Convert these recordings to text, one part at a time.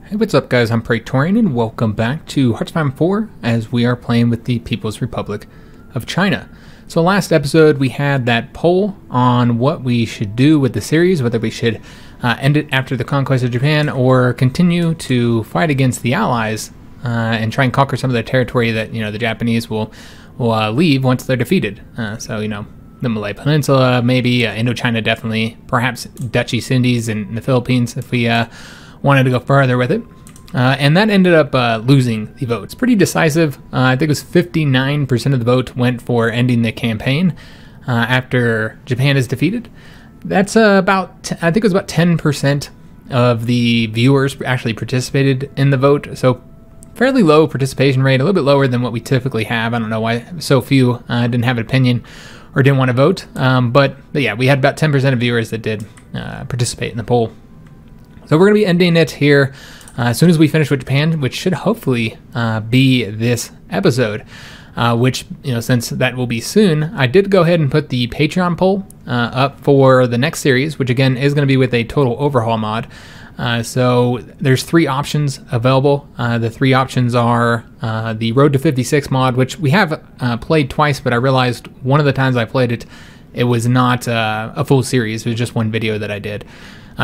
Hey, what's up guys, I'm Praetorian and welcome back to HOI4 as we are playing with the People's Republic of China. So last episode we had that poll on what we should do with the series, whether we should end it after the conquest of Japan or continue to fight against the Allies and try and conquer some of the territory that, the Japanese will leave once they're defeated. So, the Malay Peninsula, maybe Indochina definitely, perhaps Dutch East Indies and the Philippines if we wanted to go further with it. And that ended up losing the votes. Pretty decisive. I think it was 59% of the vote went for ending the campaign after Japan is defeated. That's I think it was about 10% of the viewers actually participated in the vote. So fairly low participation rate, a little bit lower than what we typically have. I don't know why so few didn't have an opinion or didn't want to vote. But yeah, we had about 10% of viewers that did participate in the poll. So we're going to be ending it here as soon as we finish with Japan, which should hopefully be this episode, which, since that will be soon, I did go ahead and put the Patreon poll up for the next series, which again is going to be with a total overhaul mod. So there's three options available. The three options are the Road to 56 mod, which we have played twice, but I realized one of the times I played it, it was not a full series. It was just one video that I did.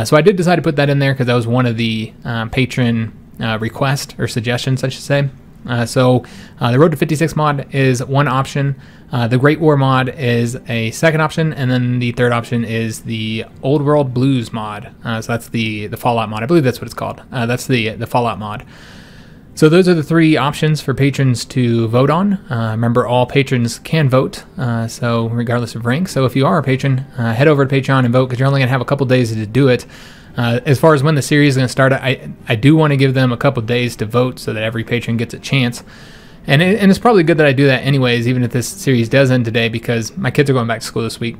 So I did decide to put that in there because that was one of the patron requests or suggestions, I should say. So the Road to 56 mod is one option. The Great War mod is a second option, and then the third option is the Old World Blues mod. So that's the Fallout mod. I believe that's what it's called. That's the Fallout mod. So those are the three options for patrons to vote on. Remember, all patrons can vote, so regardless of rank. So if you are a patron, head over to Patreon and vote, because you're only going to have a couple days to do it. As far as when the series is going to start, I do want to give them a couple days to vote so that every patron gets a chance. And it's probably good that I do that anyways, even if this series does end today, because my kids are going back to school this week.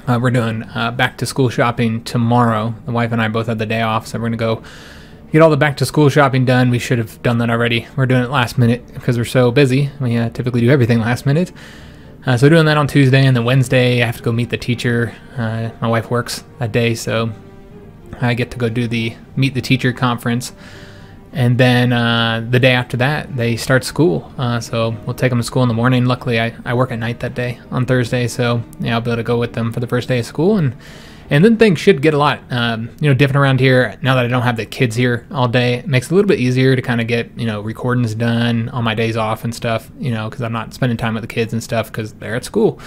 We're doing back to school shopping tomorrow. The wife and I both have the day off, so we're going to go get all the back to school shopping done. We should have done that already. We're doing it last minute because we're so busy. We typically do everything last minute. So doing that on Tuesday, and then Wednesday I have to go meet the teacher. My wife works that day, so I get to go do the meet the teacher conference. And then the day after that, they start school. So we'll take them to school in the morning. Luckily, I work at night that day on Thursday, so I'll be able to go with them for the first day of school. And then things should get a lot, different around here. Now that I don't have the kids here all day, it makes it a little bit easier to kind of get, recordings done on my days off and stuff, because I'm not spending time with the kids and stuff because they're at school.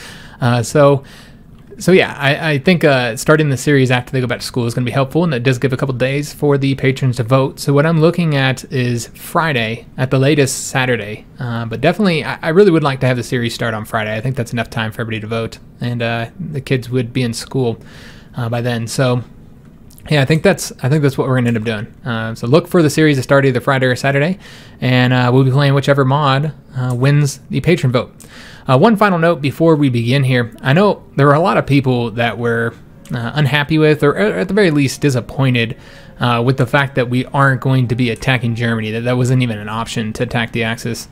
So yeah, I think starting the series after they go back to school is going to be helpful, and it does give a couple days for the patrons to vote. So what I'm looking at is Friday, at the latest Saturday. But definitely, I really would like to have the series start on Friday. I think that's enough time for everybody to vote, and the kids would be in school by then. So yeah, I think that's what we're going to end up doing. So look for the series to start either Friday or Saturday, and we'll be playing whichever mod wins the patron vote. One final note before we begin here. I know there were a lot of people that were unhappy with, or at the very least disappointed with the fact that we aren't going to be attacking Germany, that wasn't even an option to attack the Axis.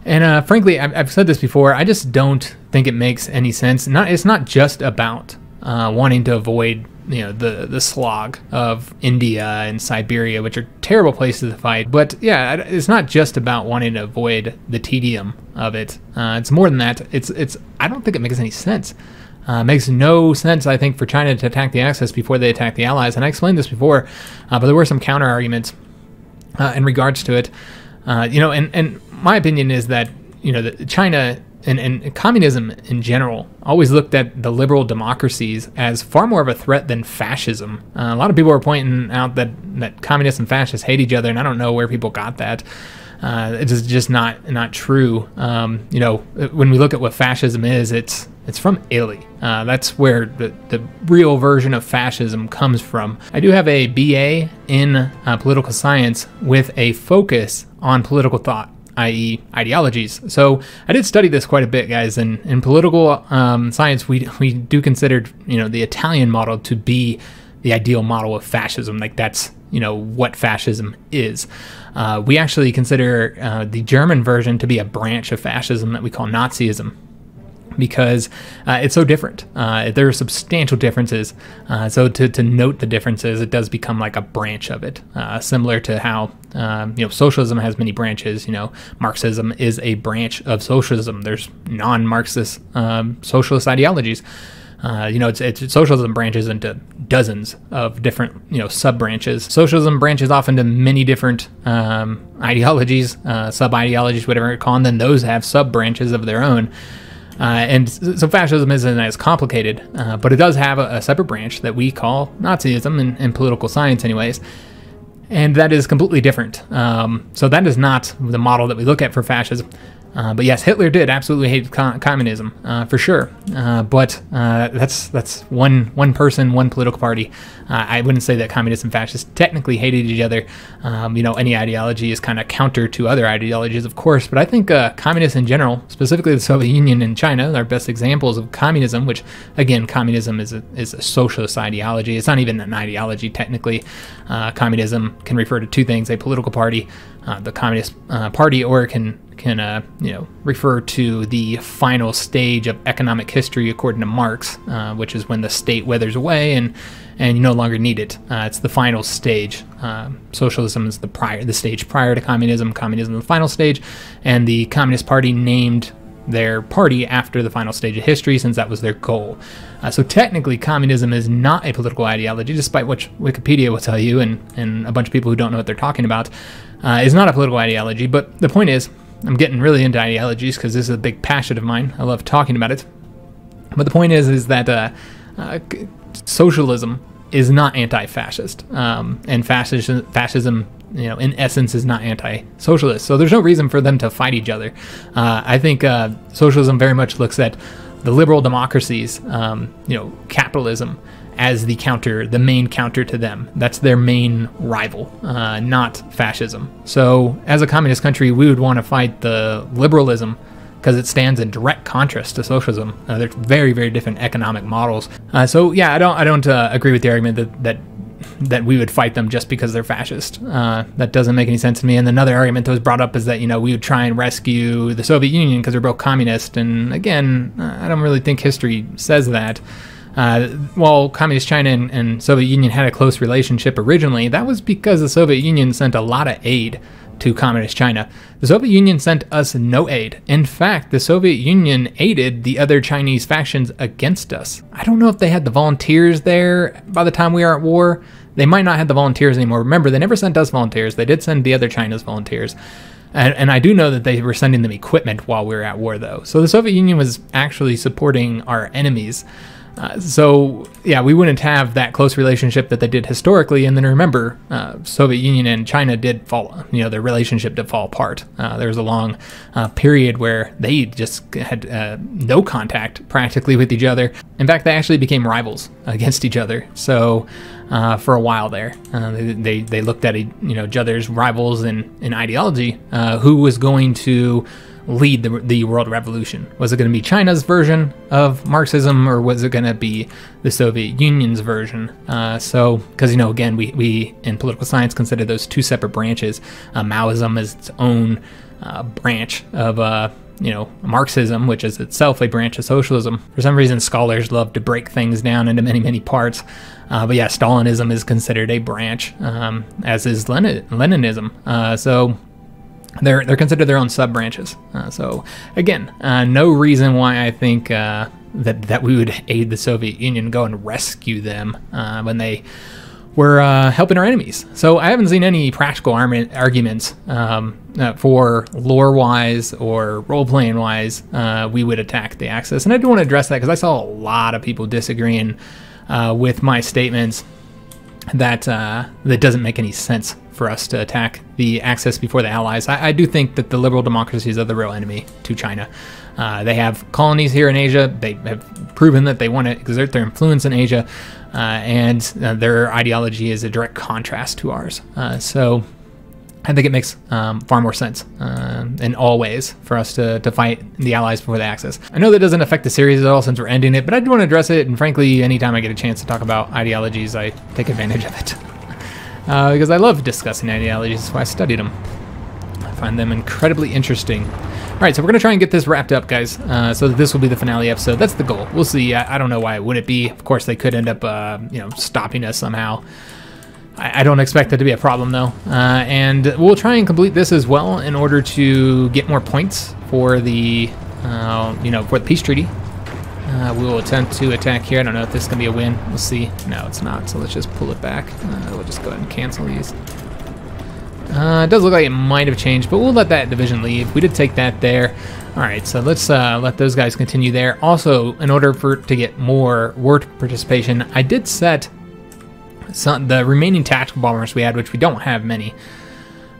And frankly, I've said this before, I just don't think it makes any sense. It's not just about wanting to avoid the slog of India and Siberia, which are terrible places to fight. But yeah, it's not just about wanting to avoid the tedium of it. It's more than that. I don't think it makes any sense. It makes no sense, I think, for China to attack the Axis before they attack the Allies. And I explained this before, but there were some counter arguments in regards to it. And my opinion is that China and communism in general always looked at the liberal democracies as far more of a threat than fascism. A lot of people are pointing out that communists and fascists hate each other, and I don't know where people got that. It's just not true. When we look at what fascism is, it's from Italy. That's where the real version of fascism comes from. I do have a BA in political science with a focus on political thought, i.e. ideologies. So I did study this quite a bit, guys, and in political science, we do consider, the Italian model to be the ideal model of fascism. Like that's, what fascism is. We actually consider the German version to be a branch of fascism that we call Nazism. because it's so different. There are substantial differences. So to note the differences, it does become like a branch of it, similar to how socialism has many branches. Marxism is a branch of socialism. There's non-Marxist socialist ideologies. Socialism branches into dozens of different, sub-branches. Socialism branches off into many different ideologies, sub-ideologies, whatever you call them. Then those have sub-branches of their own. And so fascism isn't as complicated, but it does have a separate branch that we call Nazism in political science anyways. And that is completely different. So that is not the model that we look at for fascism. But yes, Hitler did absolutely hate communism, for sure. But that's one person, one political party. I wouldn't say that communists and fascists technically hated each other. Any ideology is kind of counter to other ideologies, of course. But I think communists in general, specifically the Soviet Union and China, are best examples of communism, which, again, communism is a socialist ideology. It's not even an ideology, technically. Communism can refer to two things: a political party, the Communist Party, or it can refer to the final stage of economic history according to Marx, which is when the state withers away and you no longer need it. It's the final stage. Socialism is the stage prior to communism. Communism is the final stage, and the Communist Party named their party after the final stage of history, since that was their goal. So technically, communism is not a political ideology, despite what Wikipedia will tell you, and a bunch of people who don't know what they're talking about. Is not a political ideology. But the point is, I'm getting really into ideologies because this is a big passion of mine. I love talking about it. But the point is that socialism is not anti-fascist, and fascism, in essence, is not anti-socialist. So there's no reason for them to fight each other. I think socialism very much looks at the liberal democracies, capitalism, as the main counter to them. That's their main rival, not fascism. So as a communist country, we would want to fight the liberalism because it stands in direct contrast to socialism. They're very, very different economic models. I don't agree with the argument that we would fight them just because they're fascist. That doesn't make any sense to me. And another argument that was brought up is that, we would try and rescue the Soviet Union because they're both communist. And again, I don't really think history says that. While Communist China and Soviet Union had a close relationship originally, that was because the Soviet Union sent a lot of aid to Communist China. The Soviet Union sent us no aid. In fact, the Soviet Union aided the other Chinese factions against us. I don't know if they had the volunteers there by the time we were at war. They might not have the volunteers anymore. Remember, they never sent us volunteers. They did send the other China's volunteers. And I do know that they were sending them equipment while we were at war, though. So the Soviet Union was actually supporting our enemies. We wouldn't have that close relationship that they did historically. And then remember, Soviet Union and China did fall, their relationship did fall apart. There was a long period where they just had no contact practically with each other. In fact, they actually became rivals against each other. So for a while there, they looked at each other's rivals in ideology. Who was going to lead the world revolution? Was it going to be China's version of Marxism, or was it going to be the Soviet Union's version? Because again, we in political science consider those two separate branches. Maoism is its own branch of Marxism, which is itself a branch of socialism. For some reason, scholars love to break things down into many, many parts. But yeah, Stalinism is considered a branch, as is Leninism. So they're considered their own sub-branches. So again, no reason why I think that we would aid the Soviet Union, go and rescue them when they were helping our enemies. So I haven't seen any practical arguments for lore-wise or role-playing-wise we would attack the Axis. And I do want to address that because I saw a lot of people disagreeing with my statements that doesn't make any sense for us to attack the Axis before the Allies. I do think that the liberal democracies are the real enemy to China. They have colonies here in Asia. They have proven that they want to exert their influence in Asia, and their ideology is a direct contrast to ours. So I think it makes far more sense in all ways for us to fight the Allies before the Axis. I know that doesn't affect the series at all since we're ending it, but I do want to address it, and frankly, anytime I get a chance to talk about ideologies, I take advantage of it. Because I love discussing ideologies. That's why I studied them. I find them incredibly interesting. Alright, so we're going to try and get this wrapped up, guys, so that this will be the finale episode. That's the goal. We'll see. I don't know why it wouldn't be. Of course, they could end up, stopping us somehow. I don't expect that to be a problem, though. And we'll try and complete this as well in order to get more points for the, for the peace treaty. We will attempt to attack here. I don't know if this is going to be a win. We'll see. No, it's not, so let's just pull it back. We'll just go ahead and cancel these. It does look like it might have changed, but we'll let that division leave. We did take that there. Alright, so let's let those guys continue there. Also, in order to get more war participation, I did set the remaining tactical bombers we had, which we don't have many.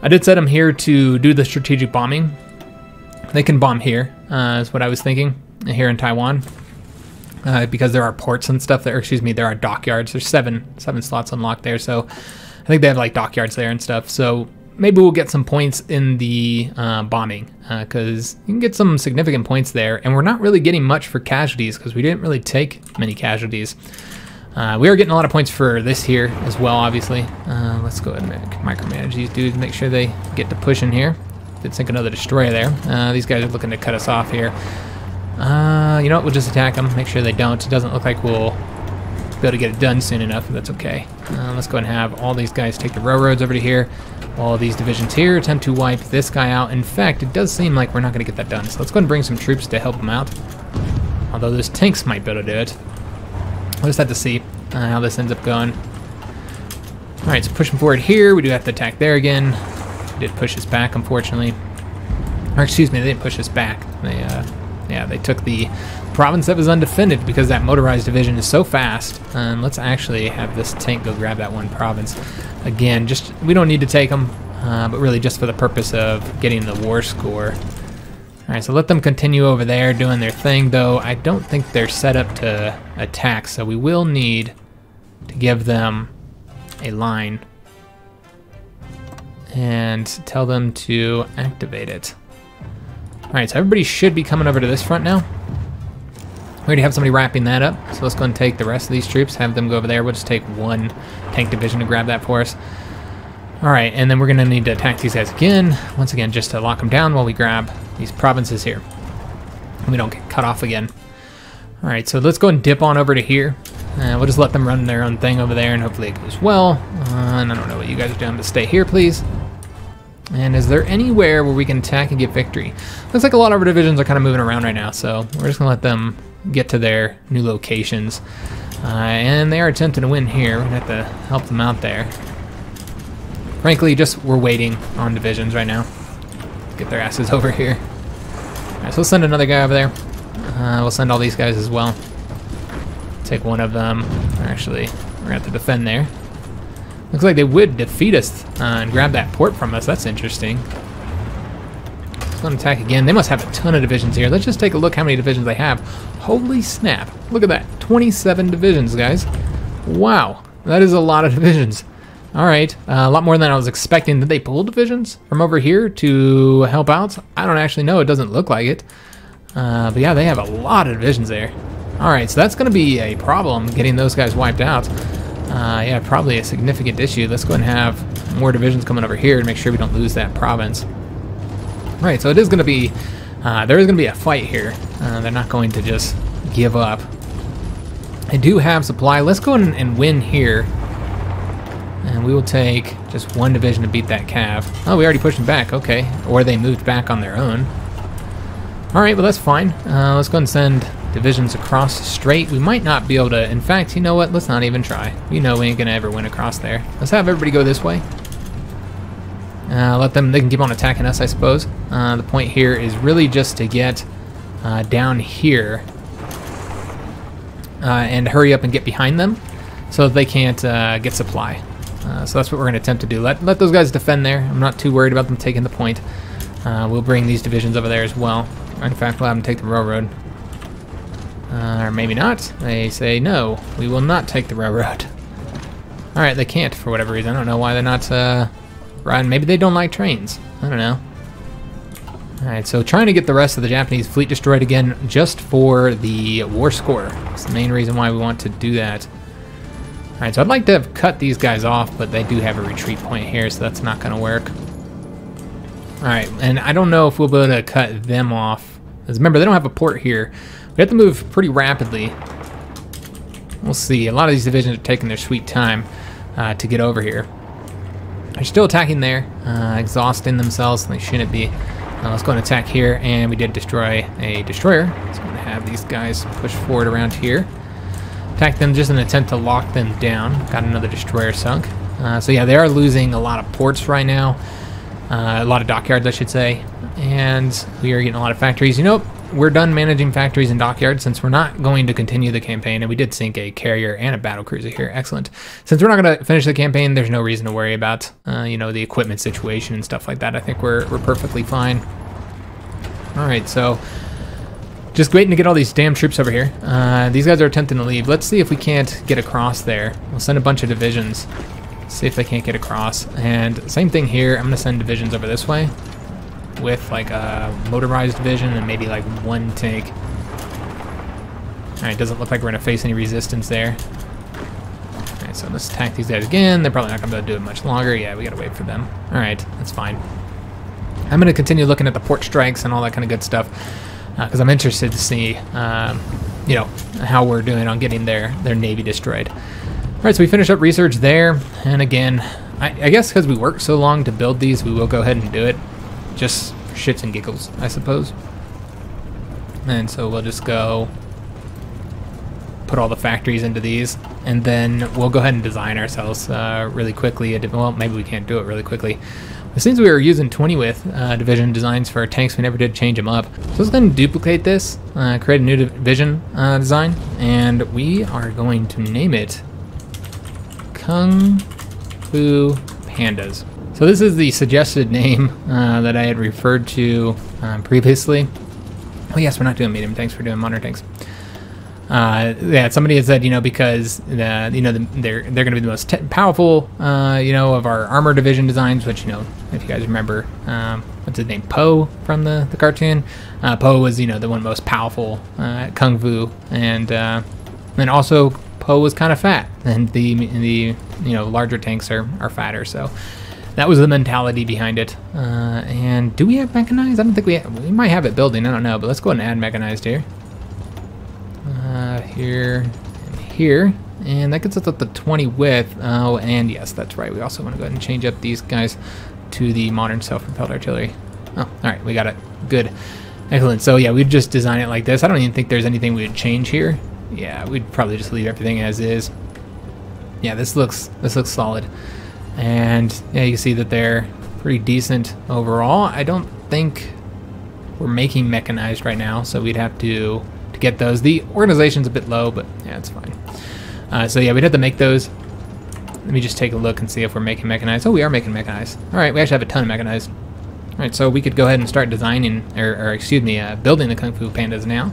I did set them here to do the strategic bombing. They can bomb here, is what I was thinking, here in Taiwan. Because there are ports and stuff there, there are dockyards. There's seven slots unlocked there, so I think they have like dockyards there and stuff. So maybe we'll get some points in the bombing, because you can get some significant points there, and we're not really getting much for casualties because we didn't really take many casualties. We are getting a lot of points for this here as well, obviously. Let's go ahead and micromanage these dudes, make sure they get to pushing here. Did sink another destroyer there. These guys are looking to cut us off here. You know what, we'll just attack them, make sure they don't. It doesn't look like we'll be able to get it done soon enough, but that's okay. Let's go ahead and have all these guys take the railroads over to here. All of these divisions here attempt to wipe this guy out. In fact, it does seem like we're not going to get that done, so let's go ahead and bring some troops to help them out. Although those tanks might be able to do it. We'll just have to see how this ends up going. Alright, so pushing forward here, we do have to attack there again. We did push us back, unfortunately. Or excuse me, they didn't push us back. They took the province that was undefended because that motorized division is so fast. Let's actually have this tank go grab that one province. Again, we don't need to take them, but really just for the purpose of getting the war score. Alright, so let them continue over there doing their thing, though I don't think they're set up to attack, so we will need to give them a line and tell them to activate it. Alright, so everybody should be coming over to this front now. We already have somebody wrapping that up, so let's go and take the rest of these troops, have them go over there. We'll just take one tank division to grab that for us. Alright, and then we're going to need to attack these guys again, once again, just to lock them down while we grab these provinces here. And we don't get cut off again. Alright, so let's go and dip on over to here. We'll just let them run their own thing over there, and hopefully it goes well. And I don't know what you guys are doing, but stay here, please. And is there anywhere where we can attack and get victory? Looks like a lot of our divisions are kind of moving around right now, so we're just going to let them get to their new locations. And they are attempting to win here. We're going to have to help them out there. Frankly, we're waiting on divisions right now. Get their asses over here. Alright, so we'll send another guy over there. We'll send all these guys as well. Take one of them. Actually, we're going to have to defend there. Looks like they would defeat us and grab that port from us. That's interesting. Let's go and attack again. They must have a ton of divisions here. Let's just take a look how many divisions they have. Holy snap. Look at that. 27 divisions, guys. Wow. That is a lot of divisions. Alright. A lot more than I was expecting. Did they pull divisions from over here to help out? I don't actually know. It doesn't look like it. But yeah, they have a lot of divisions there. Alright, so that's going to be a problem, getting those guys wiped out. Yeah, probably a significant issue. Let's go ahead and have more divisions coming over here to make sure we don't lose that province. Right, so it is going to be, there is going to be a fight here. They're not going to just give up. I do have supply. Let's go ahead and win here. And we will take just one division to beat that cav. Oh, we already pushed them back. Okay. Or they moved back on their own. Alright, well that's fine. Let's go ahead and send divisions across straight. We might not be able to, in fact, you know what? Let's not even try. You know we ain't gonna ever win across there. Let's have everybody go this way. Let them, they can keep on attacking us, I suppose. The point here is really just to get down here and hurry up and get behind them so that they can't get supply. So that's what we're gonna attempt to do. Let those guys defend there. I'm not too worried about them taking the point. We'll bring these divisions over there as well. In fact, we'll have them take the railroad. Or maybe not. They say, no, we will not take the railroad. Alright, they can't for whatever reason. I don't know why they're not riding. Maybe they don't like trains. I don't know. Alright, so trying to get the rest of the Japanese fleet destroyed again just for the war score. That's the main reason why we want to do that. Alright, so I'd like to have cut these guys off, but they do have a retreat point here, so that's not going to work. Alright, and I don't know if we'll be able to cut them off. Because remember, they don't have a port here. We have to move pretty rapidly. We'll see. A lot of these divisions are taking their sweet time to get over here. They're still attacking there, exhausting themselves, and they shouldn't be. Let's go and attack here, and we did destroy a destroyer. So I'm going to have these guys push forward around here. Attack them just in an attempt to lock them down. Got another destroyer sunk. So yeah, they are losing a lot of ports right now. A lot of dockyards, I should say. And we are getting a lot of factories. You know, we're done managing factories and dockyards since we're not going to continue the campaign. And we did sink a carrier and a battle cruiser here. Excellent. Since we're not going to finish the campaign, there's no reason to worry about, you know, the equipment situation and stuff like that. I think we're perfectly fine. All right, so just waiting to get all these damn troops over here. These guys are attempting to leave. Let's see if we can't get across there. We'll send a bunch of divisions. See if they can't get across. And same thing here. I'm going to send divisions over this way with like a motorized division and maybe like one tank. All right, doesn't look like we're going to face any resistance there. All right, so let's attack these guys again. They're probably not going to be able to do it much longer. Yeah, we got to wait for them. All right, that's fine. I'm going to continue looking at the port strikes and all that kind of good stuff because I'm interested to see, you know, how we're doing on getting their navy destroyed. All right, so we finished up research there, and again, I guess because we worked so long to build these, we will go ahead and do it, just for shits and giggles, I suppose. And so we'll just go put all the factories into these, and then we'll go ahead and design ourselves really quickly. Well, maybe we can't do it really quickly. It seems we were using 20 with division designs for our tanks. We never did change them up. So let's go ahead and duplicate this, create a new division design, and we are going to name it Kung Fu Pandas. So this is the suggested name that I had referred to previously. Oh yes, we're not doing medium tanks, we're doing modern tanks. Yeah, somebody had said, you know, because they're going to be the most powerful, you know, of our armor division designs. Which, you know, if you guys remember, what's his name, Po from the cartoon. Po was, you know, the one most powerful kung fu, and then also Po was kind of fat, and the you know, larger tanks are fatter. So that was the mentality behind it. And do we have mechanized? I don't think we might have it building. I don't know, but let's go ahead and add mechanized here. Here and here, and that gets us up to 20 width. Oh, and yes, that's right, we also want to go ahead and change up these guys to the modern self-propelled artillery. Oh, all right, we got it. Good, excellent. So yeah, we'd just design it like this. I don't even think there's anything we would change here. Yeah, we'd probably just leave everything as is. Yeah, this looks solid, and yeah, you can see that they're pretty decent overall. I don't think we're making mechanized right now, so we'd have to get those. The organization's a bit low, but yeah, it's fine. So yeah, we'd have to make those. Let me just take a look and see if we're making mechanized. Oh, we are making mechanized. All right, we actually have a ton of mechanized. All right, so we could go ahead and start designing, or excuse me, building the Kung Fu Pandas now.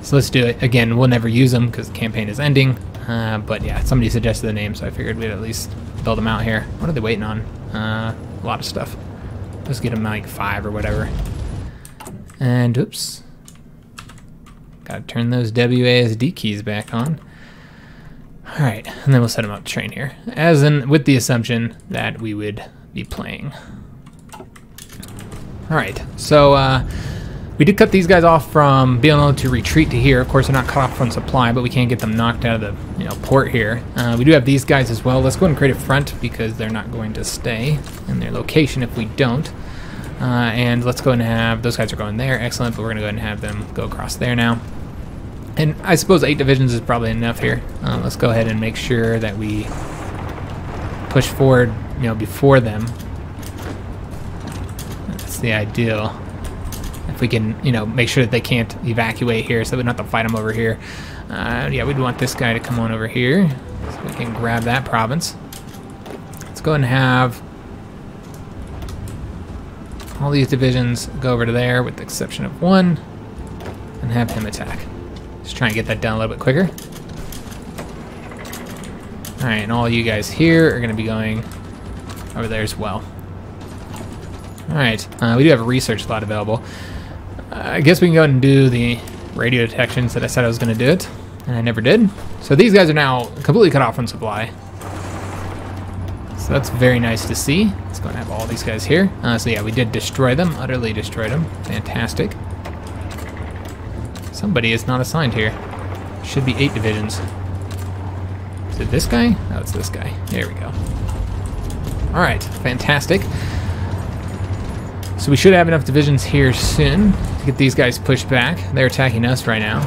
So let's do it. Again, we'll never use them because the campaign is ending. But yeah, somebody suggested the name, so I figured we'd at least build them out here. What are they waiting on? A lot of stuff. Let's get them like 5 or whatever. And oops. Gotta turn those WASD keys back on. Alright, and then we'll set them up to train here. As in, with the assumption that we would be playing. Alright, so we did cut these guys off from being able to retreat to here. Of course, they're not cut off from supply, but we can't get them knocked out of the port here. We do have these guys as well. Let's go ahead and create a front because they're not going to stay in their location if we don't. And let's go ahead and have, those guys are going there, excellent, but we're gonna go ahead and have them go across there now. And I suppose 8 divisions is probably enough here. Let's go ahead and make sure that we push forward, before them. That's the ideal. If we can, make sure that they can't evacuate here so we don't have to fight them over here. Yeah, we'd want this guy to come on over here so we can grab that province. Let's go ahead and have all these divisions go over to there with the exception of one and have him attack. Just try and get that done a little bit quicker. Alright, and all you guys here are going to be going over there as well. Alright, we do have a research slot available. I guess we can go ahead and do the radio detections that I said I was going to do it, and I never did. So these guys are now completely cut off from supply. So So that's very nice to see. Let's go and have all these guys here. So yeah, we did destroy them, utterly destroyed them. Fantastic. Somebody is not assigned here. Should be 8 divisions. Is it this guy? No, it's this guy. There we go. All right, fantastic. So we should have enough divisions here soon to get these guys pushed back. They're attacking us right now.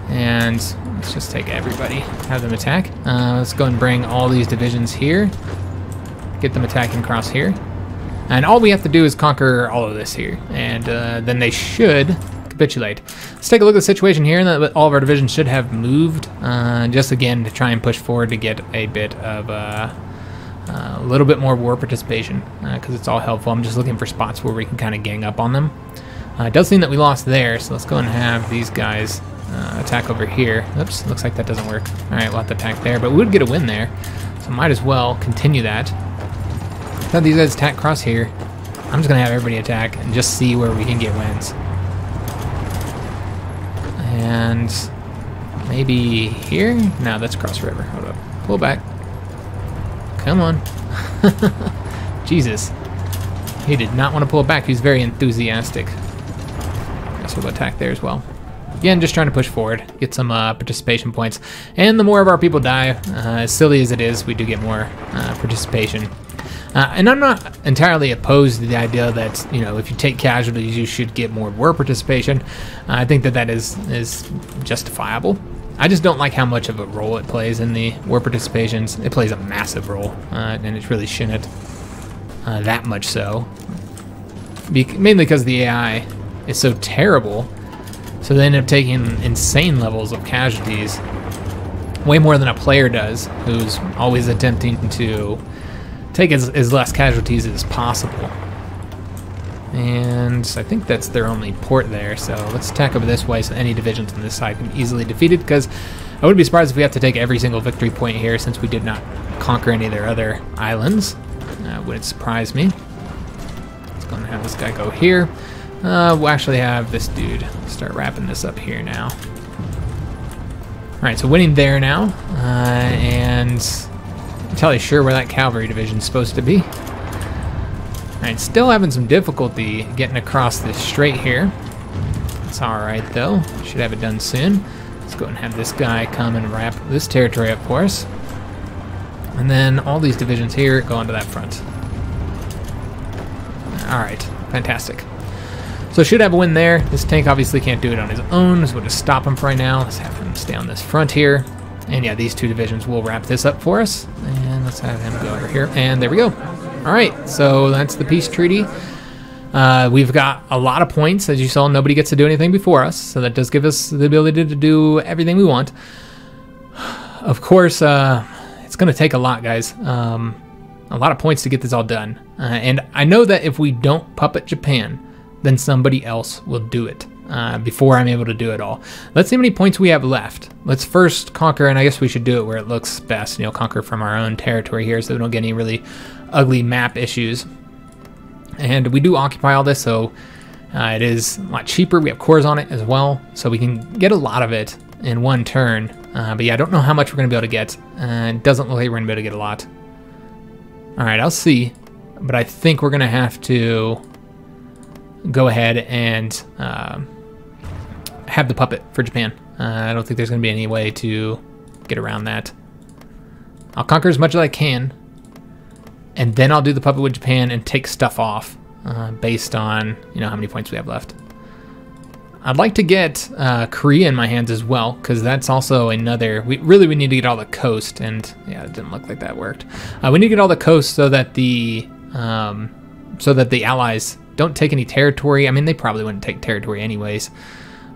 And let's just take everybody, have them attack. Let's go and bring all these divisions here. Get them attacking across here. And all we have to do is conquer all of this here. And then they should capitulate. Let's take a look at the situation here. And all of our divisions should have moved. Just again to try and push forward to get a bit of a little bit more war participation. Because it's all helpful. I'm just looking for spots where we can kind of gang up on them. It does seem that we lost there. So let's go and have these guys attack over here. Oops, looks like that doesn't work. Alright, we'll have to attack there, but we would get a win there. So might as well continue that. Have these guys attack across here. I'm just going to have everybody attack and just see where we can get wins. And maybe here? No, that's cross river. Hold up. Pull back. Come on. Jesus. He did not want to pull back. He's very enthusiastic. Guess we'll attack there as well. Again, just trying to push forward, get some participation points. And the more of our people die, as silly as it is, we do get more participation. And I'm not entirely opposed to the idea that, you know, if you take casualties, you should get more war participation. I think that is justifiable. I just don't like how much of a role it plays in the war participations. It plays a massive role, and it really shouldn't. That much so. Mainly because the AI is so terrible. So they end up taking insane levels of casualties, way more than a player does, who's always attempting to take as less casualties as possible. And I think that's their only port there, so let's attack over this way so any divisions on this side can be easily defeated, because I wouldn't be surprised if we have to take every single victory point here since we did not conquer any of their other islands. Wouldn't surprise me. Let's go and have this guy go here. We'll actually have this dude start wrapping this up here now. Alright, so winning there now. And I'm entirely sure where that cavalry division is supposed to be. Alright, still having some difficulty getting across this strait here. It's alright though. Should have it done soon. Let's go and have this guy come and wrap this territory up for us. And then all these divisions here go onto that front. Alright, fantastic. So should have a win there. This tank obviously can't do it on his own, so we'll just stop him for right now. Let's have him stay on this front here. And yeah, these 2 divisions will wrap this up for us. And let's have him go over here. And there we go. All right, so that's the peace treaty. We've got a lot of points. As you saw, nobody gets to do anything before us. So that does give us the ability to do everything we want. Of course, it's going to take a lot, guys. A lot of points to get this all done. And I know that if we don't puppet Japan, then somebody else will do it before I'm able to do it all. Let's see how many points we have left. Let's first conquer, and I guess we should do it where it looks best. You know, conquer from our own territory here so we don't get any really ugly map issues. And we do occupy all this, so it is a lot cheaper. We have cores on it as well, so we can get a lot of it in one turn. But yeah, I don't know how much we're going to be able to get. It doesn't look like we're going to be able to get a lot. All right, I'll see. But I think we're going to have to go ahead and have the puppet for Japan. I don't think there's going to be any way to get around that. I'll conquer as much as I can, and then I'll do the puppet with Japan and take stuff off based on, you know, how many points we have left. I'd like to get Korea in my hands as well, because that's also another. We need to get all the coast, and yeah, it didn't look like that worked. We need to get all the coast so that the allies don't take any territory. I mean, they probably wouldn't take territory anyways.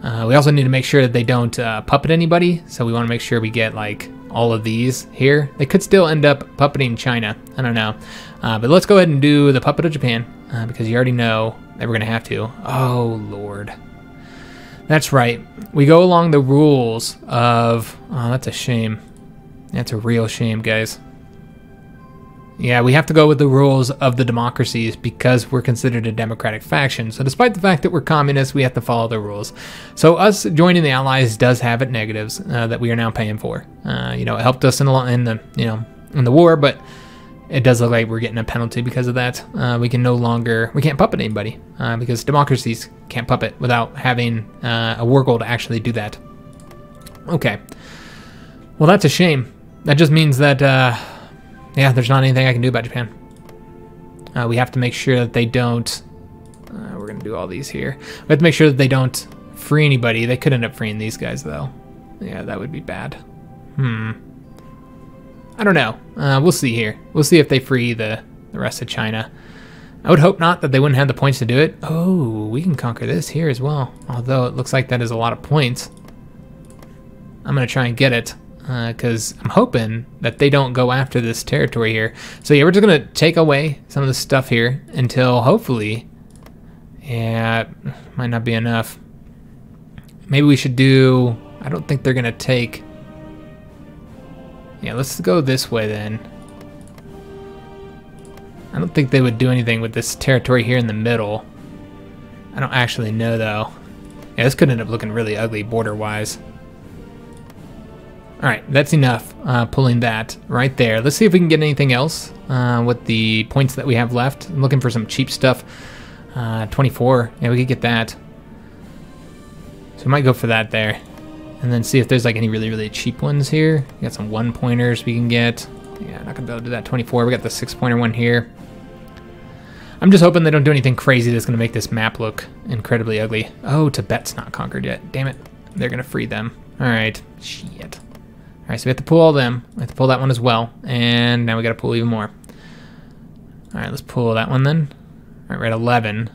We also need to make sure that they don't puppet anybody, so we want to make sure we get like all of these here. They could still end up puppeting China. I don't know. But let's go ahead and do the puppet of Japan, because you already know that we're going to have to. Oh, Lord. That's right. We go along the rules of... Oh, that's a shame. That's a real shame, guys. Yeah, we have to go with the rules of the democracies because we're considered a democratic faction. So despite the fact that we're communists, we have to follow the rules. So us joining the Allies does have its negatives that we are now paying for. You know, it helped us in the war, but it does look like we're getting a penalty because of that. We can't puppet anybody because democracies can't puppet without having a war goal to actually do that. Okay. Well, that's a shame. That just means that, yeah, there's not anything I can do about Japan. We have to make sure that they don't... we're going to do all these here. We have to make sure that they don't free anybody. They could end up freeing these guys, though. Yeah, that would be bad. I don't know. We'll see here. We'll see if they free the rest of China. I would hope not, that they wouldn't have the points to do it. Oh, we can conquer this here as well. Although it looks like that is a lot of points. I'm going to try and get it. Because I'm hoping that they don't go after this territory here. So yeah, we're just going to take away some of the stuff here until hopefully... Yeah, might not be enough. Maybe we should do... I don't think they're going to take... Yeah, let's go this way then. I don't think they would do anything with this territory here in the middle. I don't actually know though. Yeah, this could end up looking really ugly border-wise. Alright, that's enough pulling that right there. Let's see if we can get anything else with the points that we have left. I'm looking for some cheap stuff. 24, yeah, we could get that. So we might go for that there. And then see if there's like any really, really cheap ones here. We got some 1-pointers we can get. Yeah, not gonna be able to do that. 24, we got the 6-pointer one here. I'm just hoping they don't do anything crazy that's gonna make this map look incredibly ugly. Oh, Tibet's not conquered yet. Damn it. They're gonna free them. Alright, shit. Alright, so we have to pull all them. We have to pull that one as well. And now we gotta pull even more. Alright, let's pull that one then. Alright, we're at 11.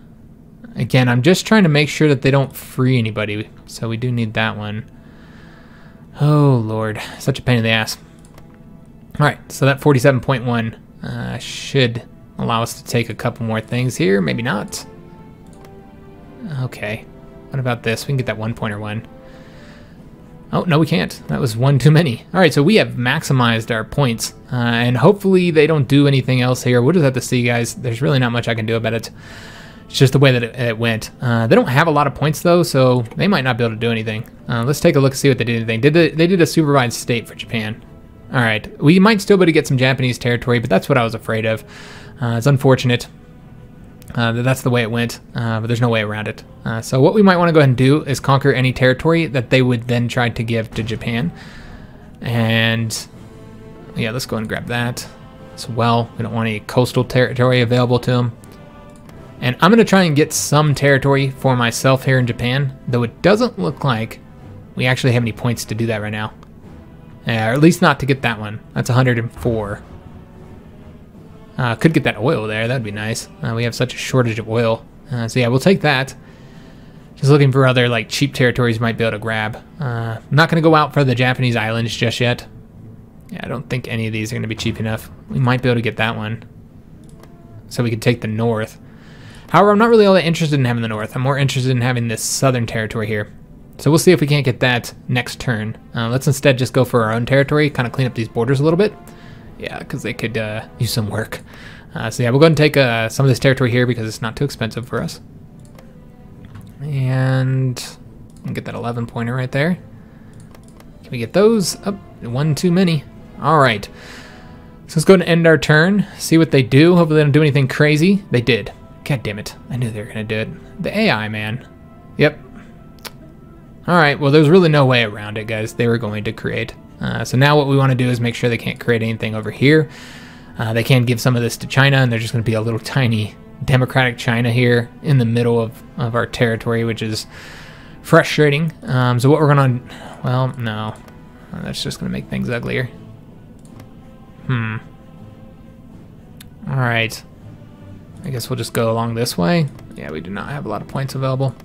Again, I'm just trying to make sure that they don't free anybody. So we do need that one. Oh, Lord. Such a pain in the ass. Alright, so that 47.1 should allow us to take a couple more things here. Maybe not. Okay. What about this? We can get that 1-pointer one. Oh, no, we can't. That was one too many. All right, so we have maximized our points, and hopefully they don't do anything else here. We'll just have to see, guys. There's really not much I can do about it. It's just the way that it went. They don't have a lot of points, though, so they might not be able to do anything. Let's take a look and see what they did. They did a supervised state for Japan. All right, we might still be able to get some Japanese territory, but that's what I was afraid of. It's unfortunate. That's the way it went, but there's no way around it. So what we might want to go ahead and do is conquer any territory that they would then try to give to Japan. And yeah, let's go ahead and grab that as well. We don't want any coastal territory available to them. And I'm going to try and get some territory for myself here in Japan, though it doesn't look like we actually have any points to do that right now. Or at least not to get that one. That's 104. Could get that oil there. That'd be nice. We have such a shortage of oil. So yeah, we'll take that. Just looking for other like cheap territories we might be able to grab. I'm not going to go out for the Japanese islands just yet. Yeah, I don't think any of these are going to be cheap enough. We might be able to get that one. So we could take the north. However, I'm not really all that interested in having the north. I'm more interested in having this southern territory here. So we'll see if we can't get that next turn. Let's instead just go for our own territory, kind of clean up these borders a little bit. Yeah, because they could use some work. So yeah, we'll go ahead and take some of this territory here because it's not too expensive for us. And we'll get that 11-pointer right there. Can we get those? Oh, one too many. All right. So let's go ahead and end our turn. See what they do. Hopefully they don't do anything crazy. They did. God damn it. I knew they were going to do it. The AI, man. Yep. All right. Well, there's really no way around it, guys. They were going to create. So now what we want to do is make sure they can't create anything over here. They can give some of this to China, and there's just going to be a little tiny democratic China here in the middle of our territory, which is frustrating. So what we're going to... Well, no. That's just going to make things uglier. All right. I guess we'll just go along this way. Yeah, we do not have a lot of points available.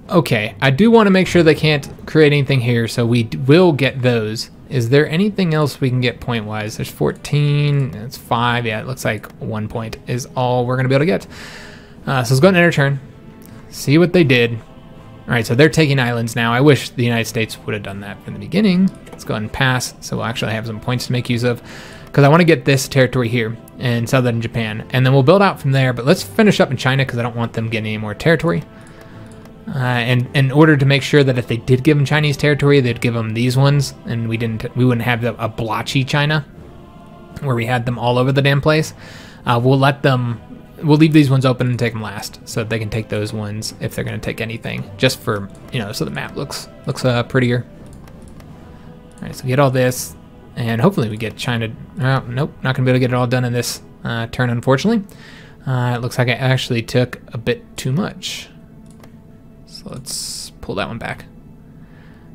Okay, I do want to make sure they can't create anything here, so we will get those. Is there anything else we can get point-wise? There's 14, it's 5. Yeah, it looks like 1 point is all we're going to be able to get. So let's go ahead and end our turn. See what they did. All right, so they're taking islands now. I wish the United States would have done that from the beginning. Let's go ahead and pass, so we'll actually have some points to make use of. Because I want to get this territory here in southern Japan, and then we'll build out from there. But let's finish up in China because I don't want them getting any more territory. And in order to make sure that if they did give them Chinese territory, they'd give them these ones, and we wouldn't have a blotchy China. where we had them all over the damn place. We'll leave these ones open and take them last, so that they can take those ones if they're going to take anything, just for, you know, so the map looks prettier. All right, so we get all this, and hopefully we get China. Nope, not going to be able to get it all done in this turn, unfortunately. It looks like I actually took a bit too much. So let's pull that one back.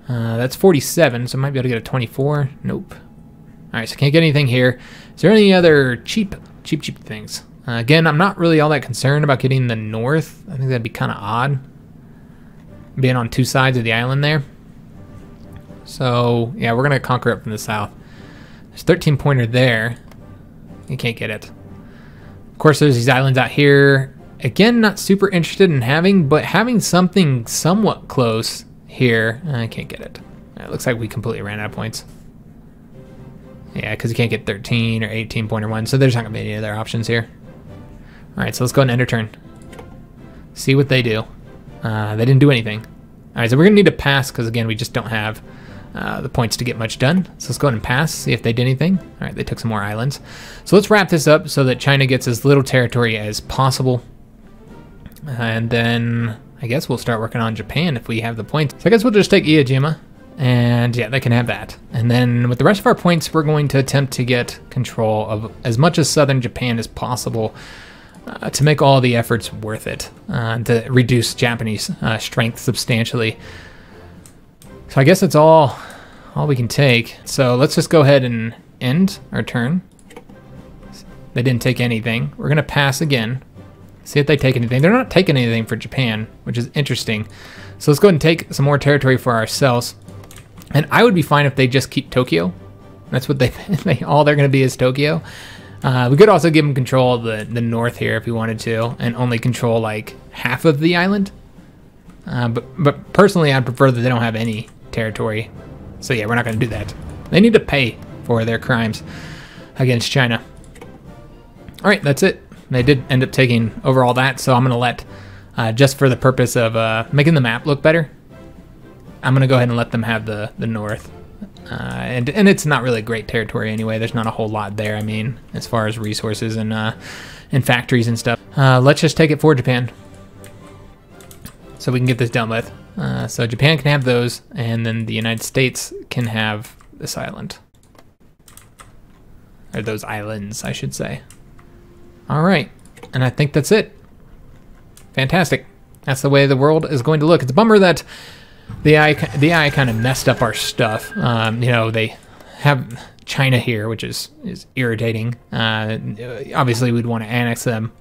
That's 47, so I might be able to get a 24. Nope. All right, so can't get anything here. Is there any other cheap things? Again, I'm not really all that concerned about getting the north. I think that'd be kind of odd, being on two sides of the island there. So, yeah, we're going to conquer it from the south. There's 13 pointer there. You can't get it. Of course, there's these islands out here. Again, not super interested in having, but having something somewhat close here. I can't get it. It looks like we completely ran out of points. Yeah, because you can't get 13 or 18 pointer one, so there's not going to be any other options here. All right, so let's go ahead and enter turn. See what they do. They didn't do anything. All right, so we're going to need to pass because, again, we just don't have the points to get much done. So let's go ahead and pass, see if they did anything. All right, they took some more islands. So let's wrap this up so that China gets as little territory as possible. And then I guess we'll start working on Japan if we have the points. So I guess we'll just take Iwo, and yeah, they can have that. And then with the rest of our points, we're going to attempt to get control of as much of southern Japan as possible. To make all the efforts worth it, to reduce Japanese strength substantially. So I guess that's all we can take. So let's just go ahead and end our turn. They didn't take anything. We're going to pass again. See if they take anything. They're not taking anything for Japan, which is interesting. So let's go ahead and take some more territory for ourselves. And I would be fine if they just keep Tokyo. That's what all they're going to be is Tokyo. We could also give them control of the north here if we wanted to, and only control like half of the island. But personally, I'd prefer that they don't have any territory. So yeah, we're not going to do that. They need to pay for their crimes against China. All right, that's it. They did end up taking over all that, so I'm going to let, just for the purpose of making the map look better, I'm going to go ahead and let them have the north. And it's not really great territory anyway. There's not a whole lot there, I mean, as far as resources and factories and stuff. Let's just take it for Japan so we can get this done with. So Japan can have those, and then the United States can have this island. Or those islands, I should say. All right, and I think that's it. Fantastic. That's the way the world is going to look. It's a bummer that the AI kind of messed up our stuff. You know, they have China here, which is irritating. Obviously, we'd want to annex them.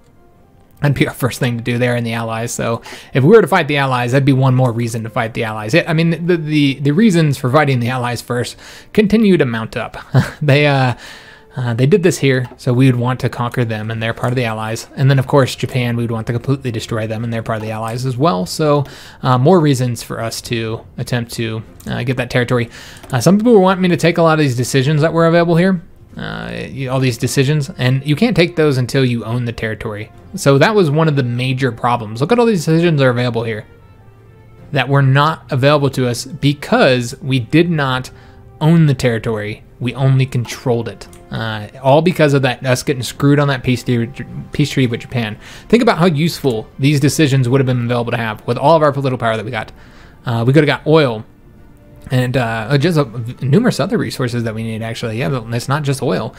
That'd be our first thing to do there in the Allies. So if we were to fight the Allies, that'd be one more reason to fight the Allies. I mean, the reasons for fighting the Allies first continue to mount up. They did this here, so we would want to conquer them, and they're part of the Allies. And then, of course, Japan, we would want to completely destroy them, and they're part of the Allies as well. So more reasons for us to attempt to get that territory. Some people want me to take a lot of these decisions that were available here, all these decisions, and you can't take those until you own the territory. So that was one of the major problems. Look at all these decisions that are available here that were not available to us because we did not own the territory. We only controlled it. All because of that, us getting screwed on that peace treaty with Japan. Think about how useful these decisions would have been available to have with all of our political power that we got. We could have got oil and just numerous other resources that we need, actually. Yeah, but it's not just oil.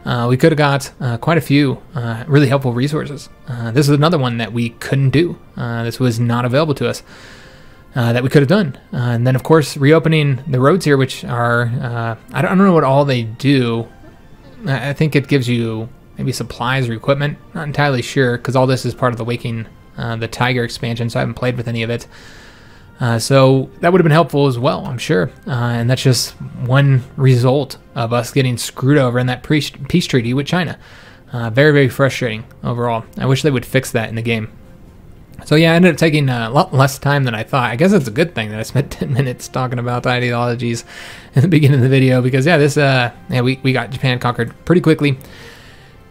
We could have got quite a few really helpful resources. This is another one that we couldn't do. This was not available to us. That we could have done. And then, of course, reopening the roads here, which are, I don't know what all they do. I think it gives you maybe supplies or equipment. Not entirely sure, because all this is part of the the Tiger expansion, so I haven't played with any of it. So that would have been helpful as well, I'm sure. And that's just one result of us getting screwed over in that peace treaty with China. Very, very frustrating overall. I wish they would fix that in the game. So yeah, I ended up taking a lot less time than I thought. I guess it's a good thing that I spent 10 minutes talking about ideologies in the beginning of the video, because yeah, this we got Japan conquered pretty quickly.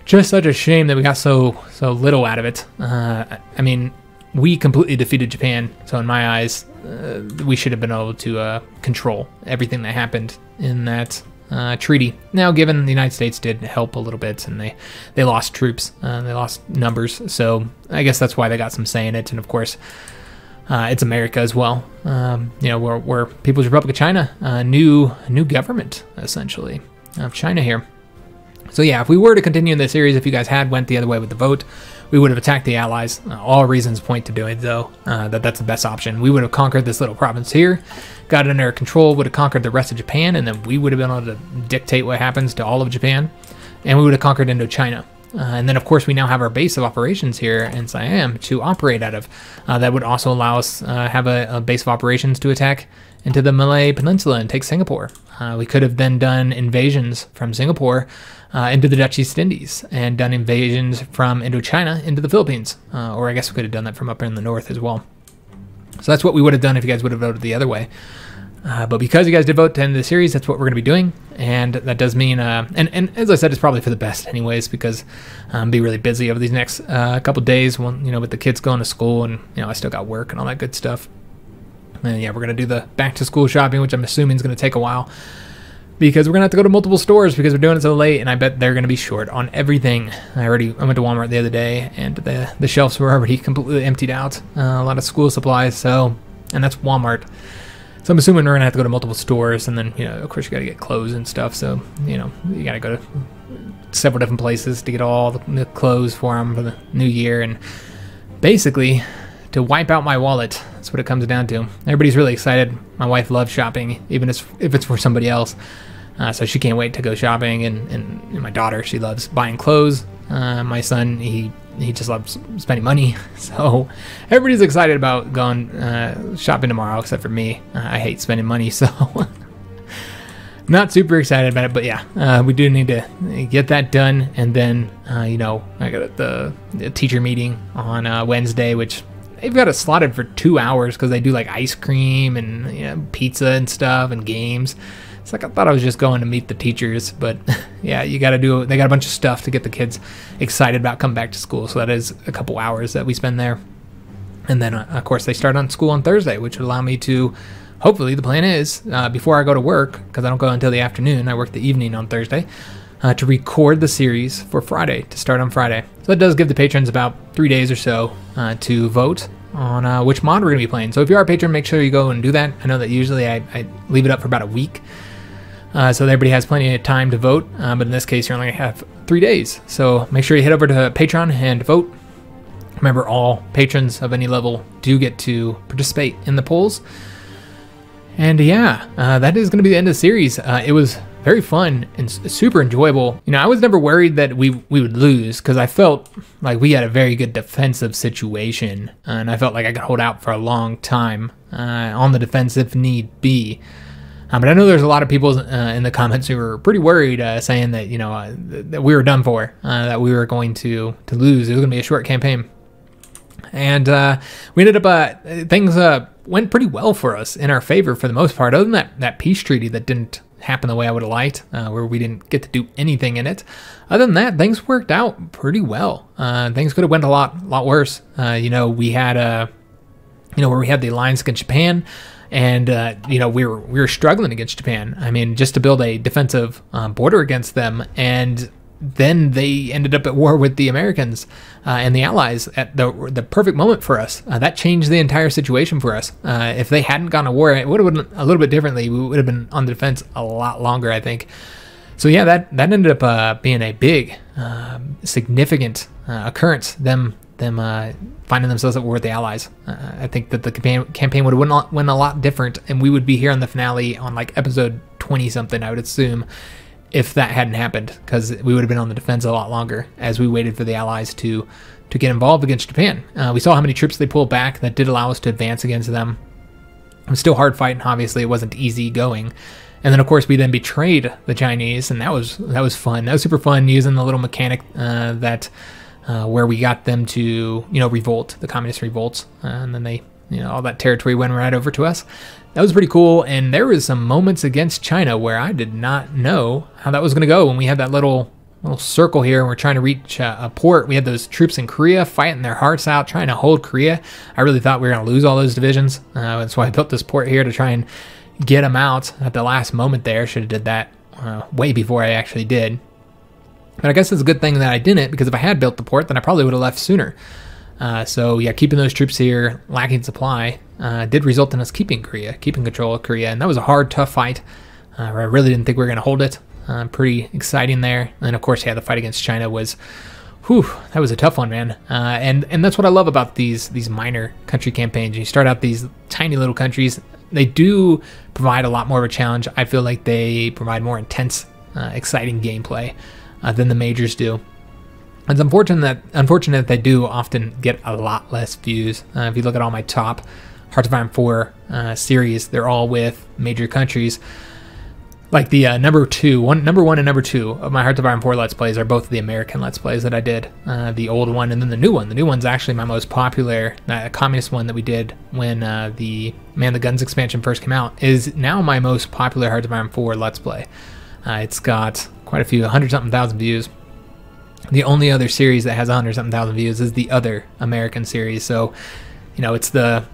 Just such a shame that we got so little out of it. I mean, we completely defeated Japan, so in my eyes, we should have been able to control everything that happened in that treaty. Now, given the United States did help a little bit, and they lost troops, they lost numbers, so I guess that's why they got some say in it. And of course, it's America as well. We're People's Republic of China, new government essentially of China here. So yeah, if we were to continue in this series, if you guys had went the other way with the vote, we would have attacked the Allies. All reasons point to doing so. That's the best option. We would have conquered this little province here, got it under control, would have conquered the rest of Japan, and then we would have been able to dictate what happens to all of Japan, and we would have conquered Indochina. And then, of course, we now have our base of operations here in Siam to operate out of. That would also allow us have a base of operations to attack into the Malay Peninsula and take Singapore. We could have then done invasions from Singapore into the Dutch East Indies and done invasions from Indochina into the Philippines. Or I guess we could have done that from up in the north as well. So that's what we would have done if you guys would have voted the other way. But because you guys did vote to end the series, that's what we're going to be doing. And that does mean, and as I said, it's probably for the best anyways, because be really busy over these next couple days when, with the kids going to school, and, I still got work and all that good stuff. And yeah, we're going to do the back to school shopping, which I'm assuming is going to take a while, because we're going to have to go to multiple stores because we're doing it so late, and I bet they're going to be short on everything. I went to Walmart the other day, and the shelves were already completely emptied out. A lot of school supplies, and that's Walmart. So I'm assuming we're going to have to go to multiple stores, and then, of course, you got to get clothes and stuff. So, you got to go to several different places to get all the clothes for them for the new year. And basically, to wipe out my wallet, that's what it comes down to. Everybody's really excited. My wife loves shopping, even if it's for somebody else. So she can't wait to go shopping. And my daughter, she loves buying clothes. My son, he just loves spending money. So everybody's excited about going shopping tomorrow, except for me. I hate spending money, so not super excited about it. But yeah, we do need to get that done. And then, I got the teacher meeting on Wednesday, which they've got it slotted for 2 hours because they do like ice cream and pizza and stuff and games. It's like I thought I was just going to meet the teachers, but yeah, they got a bunch of stuff to get the kids excited about coming back to school. So that is a couple hours that we spend there. And then, of course, they start on school on Thursday, which would allow me to, hopefully, the plan is, before I go to work, because I don't go until the afternoon, I work the evening on Thursday, to record the series for Friday, to start on Friday. So that does give the patrons about 3 days or so to vote on which mod we're going to be playing. So if you are a patron, make sure you go and do that. I know that usually I leave it up for about a week. So everybody has plenty of time to vote, but in this case, you're only going to have 3 days. So make sure you head over to Patreon and vote. Remember, all patrons of any level do get to participate in the polls. And yeah, that is going to be the end of the series. It was very fun and super enjoyable. I was never worried that we would lose, because I felt like we had a very good defensive situation, and I felt like I could hold out for a long time on the defense if need be. But I know there's a lot of people in the comments who were pretty worried, saying that that we were done for, that we were going to lose. It was going to be a short campaign, and we ended up things went pretty well for us, in our favor for the most part. Other than that peace treaty that didn't happen the way I would have liked, where we didn't get to do anything in it. Other than that, things worked out pretty well. Things could have went a lot worse. We had where we had the alliance against Japan. And, we were struggling against Japan. I mean, just to build a defensive border against them. And then they ended up at war with the Americans and the Allies at the perfect moment for us. That changed the entire situation for us. If they hadn't gone to war, it would have been a little bit differently. We would have been on the defense a lot longer, I think. So yeah, that ended up being a big, significant occurrence. Them finding themselves at war with the Allies. I think that the campaign would have went a lot different, and we would be here on the finale on like episode 20 something, I would assume, if that hadn't happened, because we would have been on the defense a lot longer as we waited for the Allies to get involved against Japan. We saw how many troops they pulled back. That did allow us to advance against them. It was still hard fighting, obviously. It wasn't easy going. And then, of course, we then betrayed the Chinese, and that was fun. That was super fun, using the little mechanic where we got them to, revolt, the communist revolts, and then they, all that territory went right over to us. That was pretty cool, and there was some moments against China where I did not know how that was going to go. When we had that little circle here and we're trying to reach a port, we had those troops in Korea fighting their hearts out, trying to hold Korea. I really thought we were going to lose all those divisions. That's why I built this port here, to try and get them out at the last moment there. Should have did that way before I actually did. But I guess it's a good thing that I didn't, because if I had built the port, then I probably would have left sooner. So yeah, keeping those troops here, lacking supply, did result in us keeping control of Korea, and that was a hard, tough fight. I really didn't think we were going to hold it. Pretty exciting there. And then, of course, yeah, the fight against China was, whew, that was a tough one, man. And that's what I love about these minor country campaigns. You start out these tiny little countries. They do provide a lot more of a challenge. I feel like they provide more intense, exciting gameplay than the majors do. It's unfortunate that they do often get a lot less views. If you look at all my top Hearts of Iron 4 series, they're all with major countries. Like the number one and number two of my Hearts of Iron 4 Let's Plays are both the American Let's Plays that I did. The old one and then the new one. The new one's actually my most popular, communist one that we did when the Man the Guns expansion first came out, is now my most popular Hearts of Iron 4 Let's Play. It's got quite a few, 100-something thousand views. The only other series that has 100-something thousand views is the other American series. So, it's the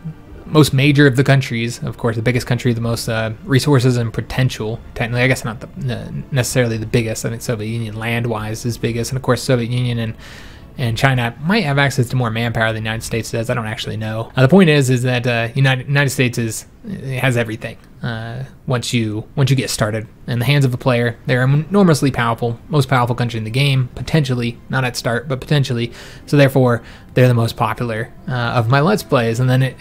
most major of the countries, of course, the biggest country, the most resources and potential. Technically, I guess not necessarily the biggest. I think Soviet Union land-wise is biggest, and of course, Soviet Union and China might have access to more manpower than the United States does. I don't actually know. The point is that United States has everything. Once you get started in the hands of a player, they're enormously powerful, most powerful country in the game, potentially, not at start, but potentially. So therefore, they're the most popular of my Let's Plays, and then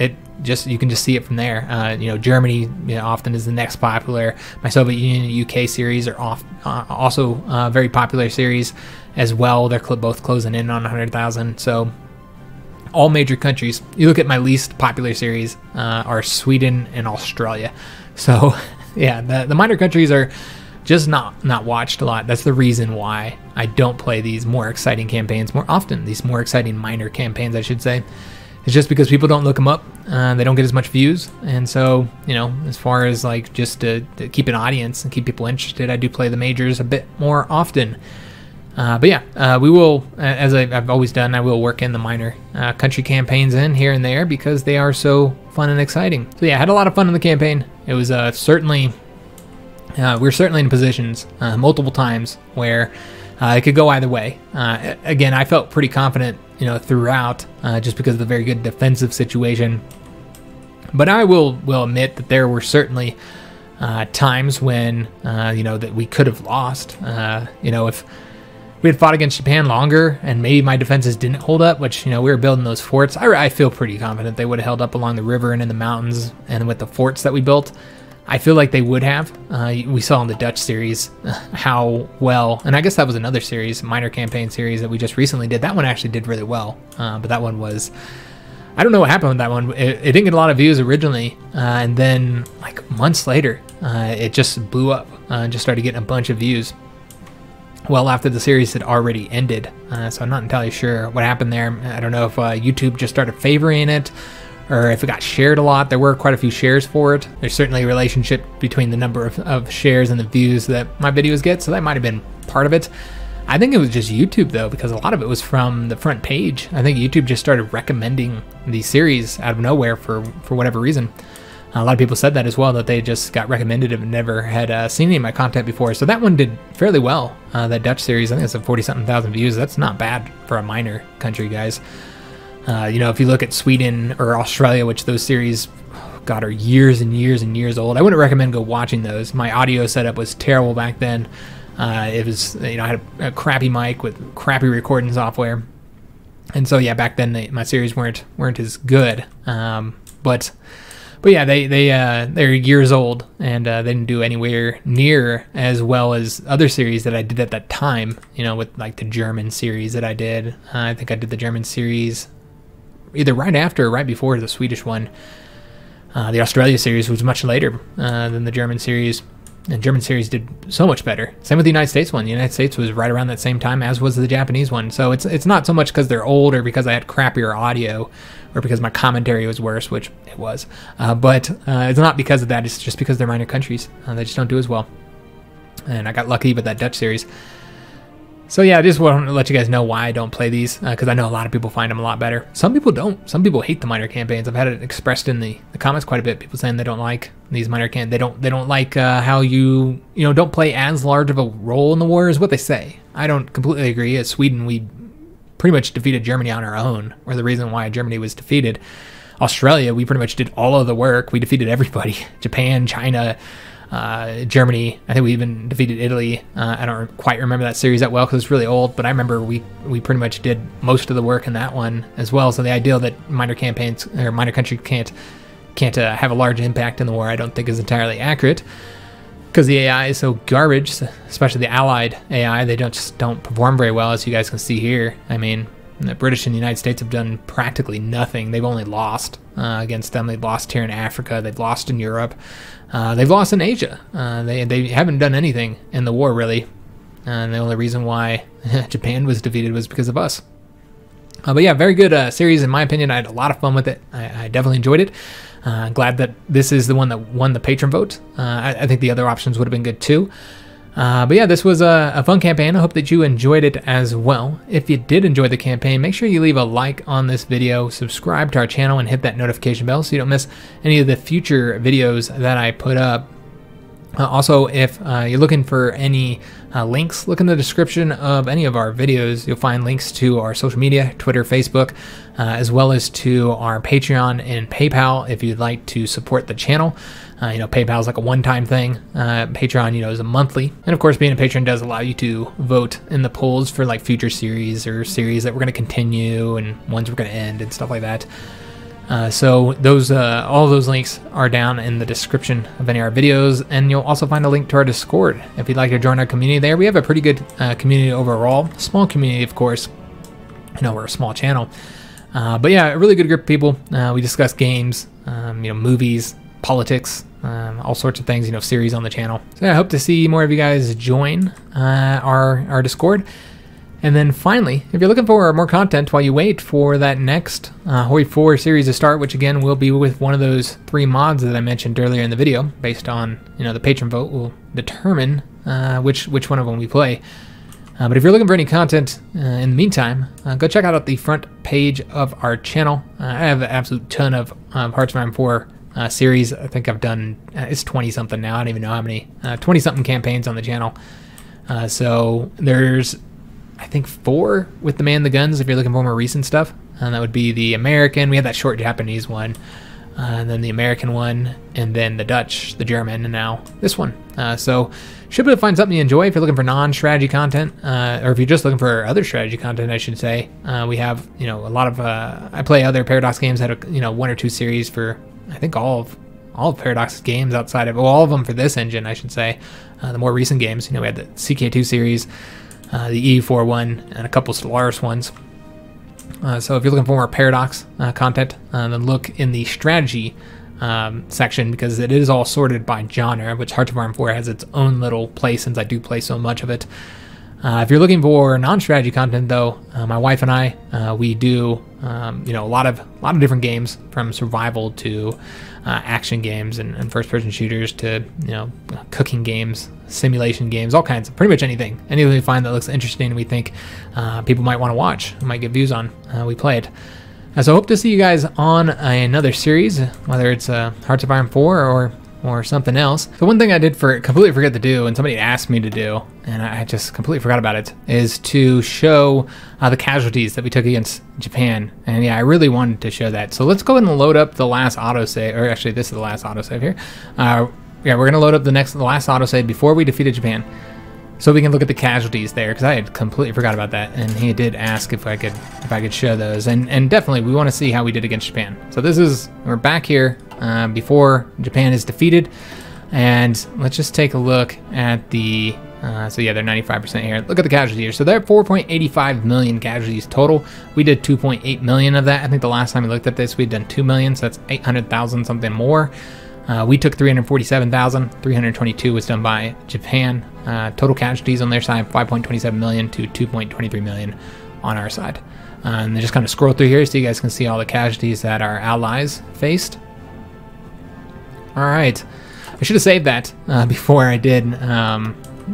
you can just see it from there. Germany often is the next popular. My Soviet Union UK series are also very popular series as well. They're both closing in on 100,000. So all major countries. You look at my least popular series are Sweden and Australia. So yeah, the minor countries are just not watched a lot. That's the reason why I don't play these more exciting campaigns more often. These more exciting minor campaigns, I should say. It's just because people don't look them up. They don't get as much views. And so, as far as like just to keep an audience and keep people interested, I do play the majors a bit more often. But yeah, we will, as I've always done, I will work in the minor country campaigns in here and there because they are so fun and exciting. So yeah, I had a lot of fun in the campaign. It was certainly, we were certainly in positions multiple times where it could go either way. Again, I felt pretty confident, throughout, just because of the very good defensive situation. But I will admit that there were certainly times when, that we could have lost. If we had fought against Japan longer and maybe my defenses didn't hold up, which, we were building those forts, I feel pretty confident they would have held up along the river and in the mountains and with the forts that we built. I feel like they would have. We saw in the Dutch series how well, and I guess that was another series, minor campaign series that we just recently did. That one actually did really well, but that one was, I don't know what happened with that one. It didn't get a lot of views originally, and then like months later, it just blew up and just started getting a bunch of views. Well, after the series had already ended, so I'm not entirely sure what happened there. I don't know if YouTube just started favoring it, or if it got shared a lot. There were quite a few shares for it. There's certainly a relationship between the number of shares and the views that my videos get, so that might have been part of it. I think it was just YouTube, though, because a lot of it was from the front page. I think YouTube just started recommending the series out of nowhere for whatever reason. A lot of people said that as well, that they just got recommended and never had seen any of my content before. So that one did fairly well, that Dutch series. I think it's at 40-something thousand views. That's not bad for a minor country, guys. If you look at Sweden or Australia, which those series, God, are years and years and years old, I wouldn't recommend go watching those. My audio setup was terrible back then. It was, I had a crappy mic with crappy recording software. And so, yeah, back then my series weren't as good. But yeah, they're years old, and they didn't do anywhere near as well as other series that I did at that time, with like the German series that I did. I think I did the German series either right after or right before the Swedish one. The Australia series was much later than the German series. And German series did so much better. Same with the United States one. The United States was right around that same time as was the Japanese one. So it's not so much because they're old or because I had crappier audio or because my commentary was worse, which it was. But it's not because of that. It's just because they're minor countries. They just don't do as well. And I got lucky with that Dutch series. So yeah, I just want to let you guys know why I don't play these, because I know a lot of people find them a lot better. Some people don't. Some people hate the minor campaigns. I've had it expressed in the comments quite a bit. People saying they don't like these minor They don't like how you don't play as large of a role in the war is what they say. I don't completely agree. As Sweden, we pretty much defeated Germany on our own. We're the reason why Germany was defeated. Australia, we pretty much did all of the work. We defeated everybody. Japan, China, Germany. I think we even defeated Italy. I don't quite remember that series that well because it's really old, but I remember we pretty much did most of the work in that one as well. So the idea that minor campaigns or minor country can't have a large impact in the war, I don't think is entirely accurate, because the AI is so garbage, especially the Allied AI. They just don't perform very well, as you guys can see here. I mean, the British and the United States have done practically nothing. They've only lost against them. They've lost here in Africa. They've lost in Europe. They've lost in Asia. They haven't done anything in the war, really. And the only reason why Japan was defeated was because of us. But yeah, very good series in my opinion. I had a lot of fun with it. I definitely enjoyed it. Glad that this is the one that won the patron vote. I think the other options would have been good too. But yeah, this was a fun campaign. I hope that you enjoyed it as well. If you did enjoy the campaign, make sure you leave a like on this video, subscribe to our channel, and hit that notification bell so you don't miss any of the future videos that I put up. Also, if you're looking for any links, look in the description of any of our videos. You'll find links to our social media, Twitter, Facebook, as well as to our Patreon and PayPal if you'd like to support the channel. PayPal is like a one-time thing. Patreon, is a monthly. And of course, being a patron does allow you to vote in the polls for like future series or series that we're going to continue and ones we're going to end and stuff like that. So those all those links are down in the description of any of our videos, and you'll also find a link to our Discord if you'd like to join our community there. We have a pretty good community overall. Small community, of course. We're a small channel. But yeah, a really good group of people. We discuss games, movies, politics, all sorts of things, series on the channel. So yeah, I hope to see more of you guys join our Discord. And then finally, if you're looking for more content while you wait for that next HOI4 series to start, which again will be with one of those 3 mods that I mentioned earlier in the video, based on the patron vote will determine which one of them we play. But if you're looking for any content in the meantime, go check out the front page of our channel. I have an absolute ton of Hearts of Iron 4 series. I think I've done, it's 20 something now. I don't even know how many, 20 something campaigns on the channel. So there's, I think 4 with the Man the Guns if you're looking for more recent stuff. And that would be the American. We had that short Japanese one. And then the American one. And then the Dutch, the German, and now this one. So should be able to find something you enjoy if you're looking for non-strategy content. Or if you're just looking for other strategy content, I should say. We have, a lot of, I play other Paradox games that are, 1 or 2 series for, I think all of Paradox's games outside of, all of them for this engine, I should say. The more recent games, we had the CK2 series, the E4 one, and a couple Stellaris ones. So if you're looking for more Paradox content, then look in the strategy section, because it is all sorted by genre, which Hearts of Iron 4 has its own little place since I do play so much of it. If you're looking for non-strategy content, though, my wife and I, we do a lot of different games, from survival to action games and first-person shooters to cooking games, simulation games, all kinds of pretty much anything we find that looks interesting and we think people might want to watch, might get views on. We play it. So I hope to see you guys on another series, whether it's Hearts of Iron 4 or something else. The one thing I did completely forget to do, and somebody asked me to do, and I just completely forgot about it, is to show the casualties that we took against Japan. And yeah, I really wanted to show that. So let's go ahead and load up the last autosave, or actually this is the last autosave here. Yeah, we're gonna load up the last autosave before we defeated Japan, so we can look at the casualties there, because I had completely forgot about that, and he did ask if I could show those, and definitely we want to see how we did against Japan. So we're back here before Japan is defeated, and let's just take a look at the so yeah, they're 95% here. Look at the casualties here. So they're 4.85 million casualties total. We did 2.8 million of that. I think the last time we looked at this, we'd done 2 million, so that's 800,000 something more. We took 347,000. 322 was done by Japan. Total casualties on their side, 5.27 million to 2.23 million on our side. And then just kind of scroll through here so you guys can see all the casualties that our allies faced. All right, I should have saved that before I did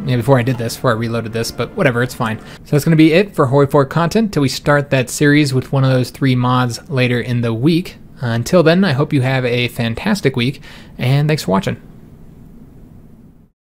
before I did this, before I reloaded this, but whatever, it's fine. So that's going to be it for HOI4 content till we start that series with one of those 3 mods later in the week. Until then, I hope you have a fantastic week, and thanks for watching.